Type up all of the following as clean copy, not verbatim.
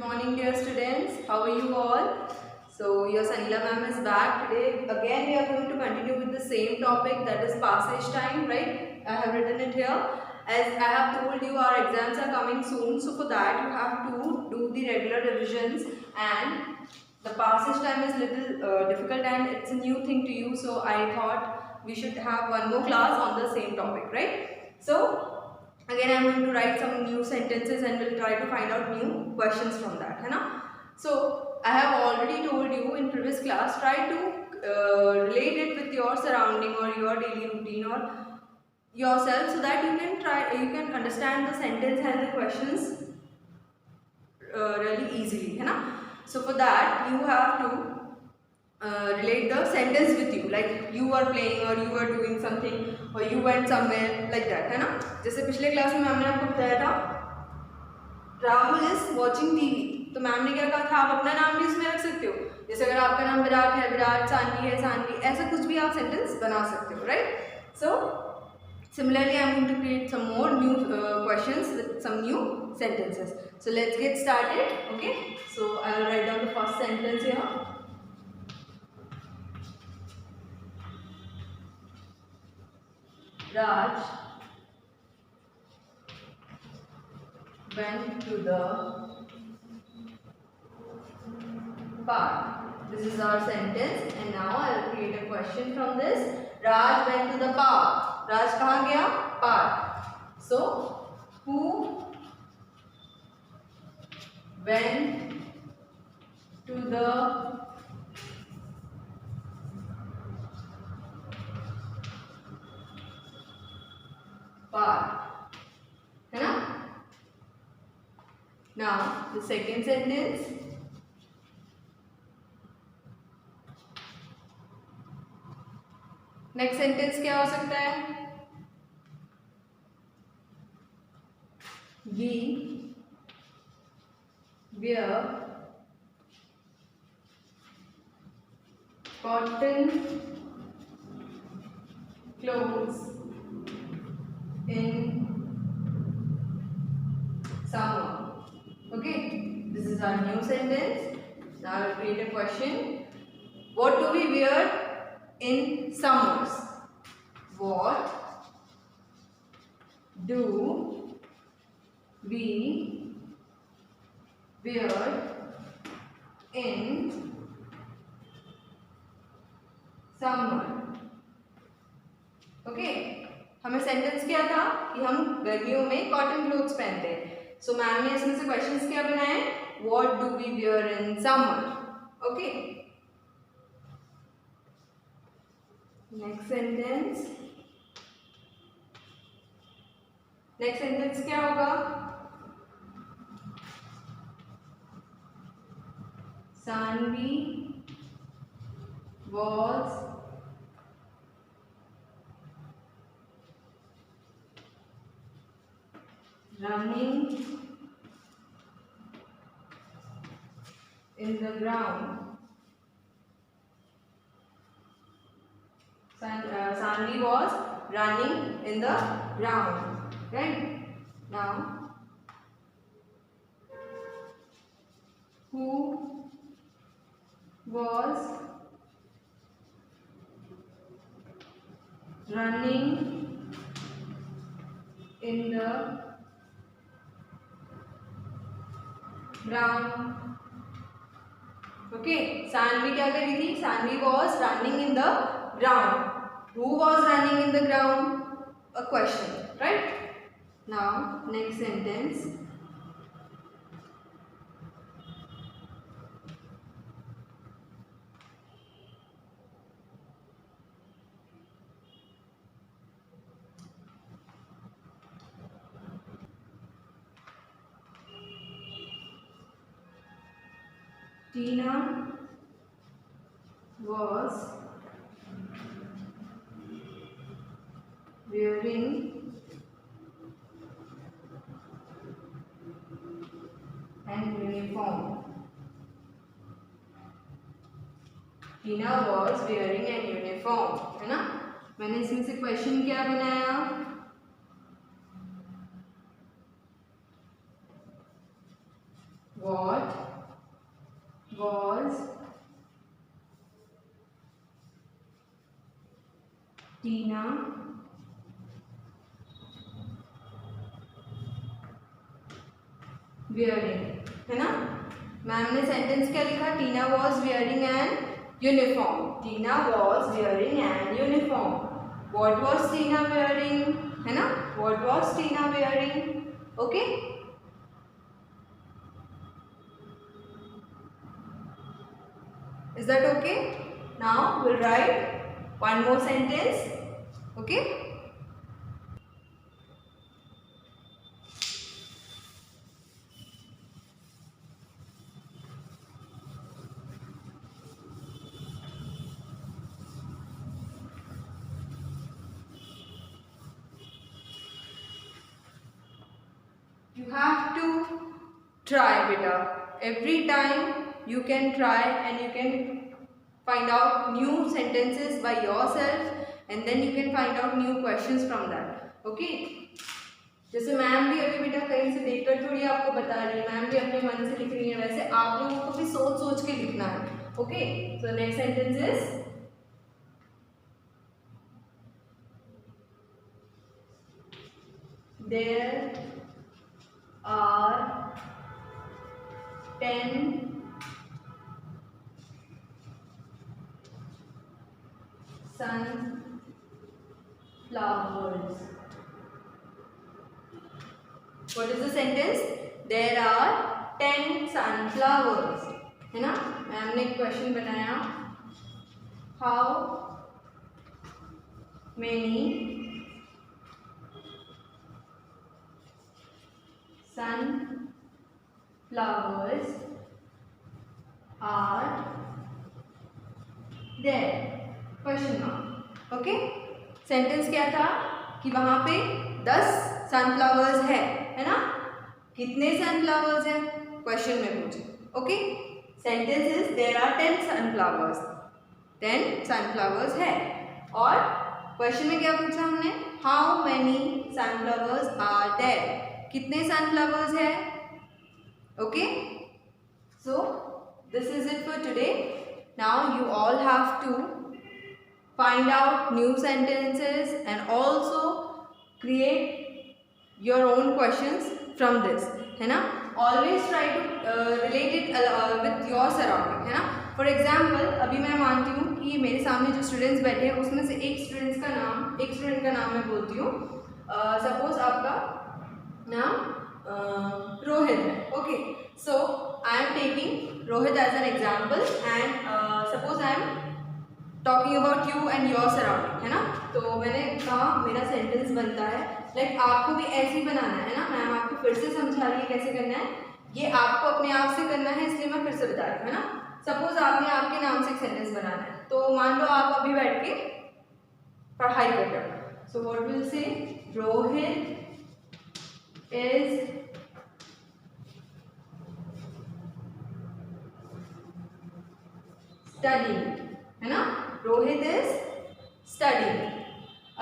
morning, dear students. How are you all? So, your Sanila ma'am is back today. Again, we are going to continue with the same topic, that is passage time, right? I have written it here. As I have told you, our exams are coming soon. So, for that, you have to do the regular revisions, and the passage time is little difficult and it's a new thing to you. So, I thought we should have one more class on the same topic, right? So, again I am going to write some new sentences and we'll try to find out new questions from that, है ना? So I have already told you in previous class, try to relate it with your surrounding or your daily routine or yourself, so that you can understand the sentence and the questions really easily, है ना? So for that you have to relate the sentence with you, like you are playing or you are doing something or you went somewhere, like that, है ना? जैसे पिछले class में ma'am ने आपको बताया था राहुल इज वॉचिंग टीवी, तो मैम ने क्या कहा था, आप अपना नाम भी इसमें रख सकते हो, जैसे अगर आपका नाम विराट है, विराट, सानवी है, सानवी, ऐसा कुछ भी आप सेंटेंस बना सकते हो, right? So similarly I am going to create some more new questions with some new sentences. So let's get started. Okay, so I will write down the first sentence here. Raj went to the park. This is our sentence and now I will create a question from this. Raj went to the park. Raj कहाँ गया? Park. So who went to the park? है ना? Now the second sentence. Next sentence क्या हो सकता है? We wear cotton clothes in summer. Okay, this is our new sentence. Now I will create a question. What do we wear in summers? What do we wear in summer? Okay, हमें sentence क्या था कि हम गर्मियों में cotton clothes पहनते हैं. So ma'am ने इसमें से क्वेश्चंस क्या बनाए? What do we wear in summer? Okay, next sentence. Next sentence क्या होगा? Saanvi was running in the ground. Sanvi was running in the ground. Right? Now, who was running in the ground? Okay, Sanvi क्या कर रही थी? Sanvi was running in the ground. Who was running in the ground? A question, right? Now, next sentence. Tina was wearing an uniform. Tina was wearing an uniform, है ना? मैंने इसमें से question क्या बनाया? What was Tina wearing? है ना, ma'am ने सेंटेंस क्या लिखा? Tina was wearing an uniform. Tina was wearing an uniform. What was Tina wearing? है ना, what was Tina wearing. Okay, is that okay? Now we'll write one more sentence. Okay, you have to try, beta. Every time you can try and you can find out new sentences by yourself and then you can find out new questions from that. Okay, जैसे ma'am भी अभी बेटा कहीं से देखकर थोड़ी आपको बता रही है, मैम भी अपने मन से लिख रही है, वैसे आप लोगों को भी सोच सोच के लिखना है. Okay, so next sentence is there are 10 sunflowers. What is the sentence? There are 10 sunflowers. है ना, मैम ने एक क्वेश्चन बनाया. How many sunflowers are there? Question mark. Okay, sentence क्या था कि वहां पे 10 सनफ्लावर्स है ना. कितने सनफ्लावर्स है क्वेश्चन में पूछे. Okay, sentence is there are 10 sunflowers. 10 sunflowers है और क्वेश्चन में क्या पूछा हमने? How many sunflowers are there? कितने सनफ्लावर्स है. Okay, so this is it for today. Now you all have to find out new sentences and also create your own questions from this. है ना, always try to relate it with your surrounding. है ना, for example अभी मैं मानती हूँ कि मेरे सामने जो स्टूडेंट्स बैठे हैं उसमें से एक स्टूडेंट का नाम मैं बोलती हूँ. सपोज आपका नाम रोहित है. Okay, so I am taking Rohit as an example and suppose I am talking about you and your surrounding. है ना, तो मैंने कहा मेरा सेंटेंस बनता है लाइक आपको भी ऐसे ही बनाना है ना. मैम आपको फिर से समझा रही है कैसे करना है. ये आपको अपने आप से करना है, इसलिए मैं फिर से बता रही हूँ. है ना, सपोज आपने आपके नाम से एक सेंटेंस बनाना है, तो मान लो आप अभी बैठ के पढ़ाई कर रहे हो. So what will say, Rohit is studying. है ना, रोहित इज स्टडीइंग.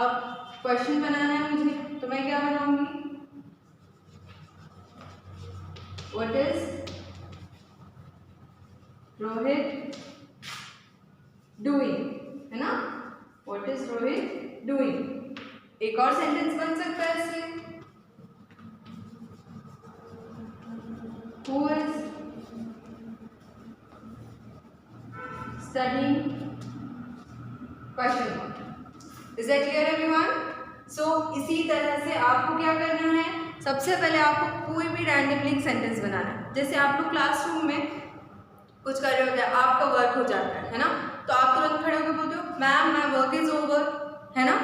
अब क्वेश्चन बनाना है मुझे, तो मैं क्या बनाऊंगी? What is Rohit doing. है ना, व्हाट इज रोहित डूइंग. एक और सेंटेंस बन सकता है इससे, who is studying question mark. Is that clear everyone? So इसी तरह से आपको क्या करना है, सबसे पहले आपको कोई भी रैंडमली एक सेंटेंस बनाना है. जैसे आप लोग क्लासरूम में कुछ कर रहे होते हैं, आपका वर्क हो जाता है ना, तो आप तुरंत खड़े होकर बोलते हो ma'am my work is over. है ना,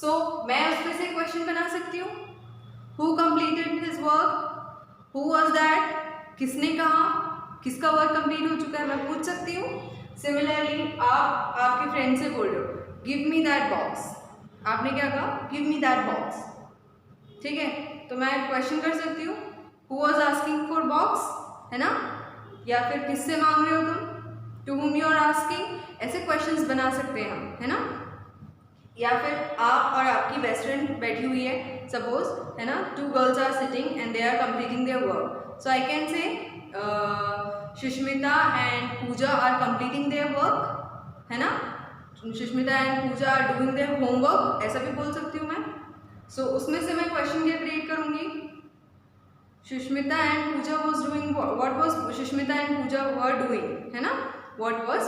सो मैं उसमें से क्वेश्चन बना सकती हूँ. Who completed his work, who was that, किसने कहा, किसका वर्क कंप्लीट हो चुका है, मैं पूछ सकती हूँ. सिमिलरली आप आपके फ्रेंड से बोल रहे हो गिव मी दैट बॉक्स. आपने क्या कहा? Give me that box. ठीक है, तो मैं क्वेश्चन कर सकती हूँ who was asking for box. है ना, या फिर किससे मांग रहे हो तुम, to whom you are asking. ऐसे क्वेश्चंस बना सकते हैं हम. है ना, या फिर आप और आपकी बेस्ट फ्रेंड बैठी हुई है सपोज. है ना, 2 girls are sitting and they are completing their work. So I can say Sushmita and Pooja are completing their work, है ना, Sushmita and Pooja are doing their homework, ऐसा भी बोल सकती हूँ मैं। सो उसमें से मैं क्वेश्चन क्या क्रिएट करूँगी, Sushmita and Pooja was doing, what was Sushmita and Pooja were doing, है ना, what were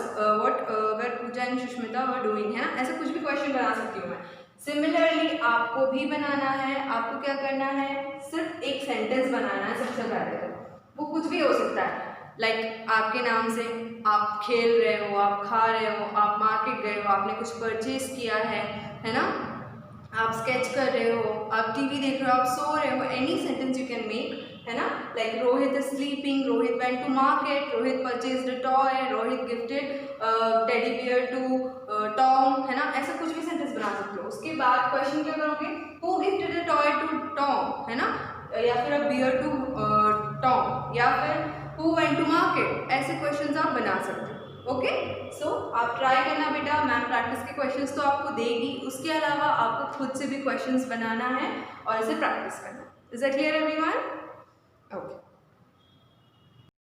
Pooja and Sushmita were doing, है ना, ऐसा कुछ भी क्वेश्चन बना सकती हूँ मैं। सिमिलरली आपको भी बनाना है, आपको क्या करना है, सिर्फ एक सेंटेंस बनाना है सबसे पहले, तो वो कुछ भी हो सकता है, लाइक आपके नाम से, आप खेल रहे हो, आप खा रहे हो, आप मार्केट गए हो, आपने कुछ परचेज किया है ना, आप स्केच कर रहे हो, आप टीवी देख रहे हो, आप सो रहे हो, any sentence you can make, है ना, like Rohit is sleeping, Rohit went to market, Rohit purchased a toy, Rohit gifted teddy bear to Tom, है ना, ऐसा कुछ भी सेंटेंस बना सकते हो। उसके बाद क्वेश्चन क्या करोगे, who gifted a toy to Tom, है ना, या फिर अ बियर टू टॉम, या फिर हु वेंट टू मार्केट, ऐसे क्वेश्चंस आप बना सकते हो। ओके, सो आप ट्राई करना बेटा, मैम प्रैक्टिस के क्वेश्चंस तो आपको देगी, उसके अलावा आपको खुद से भी क्वेश्चंस बनाना है और इसे प्रैक्टिस करना है। Is that clear everyone? Okay.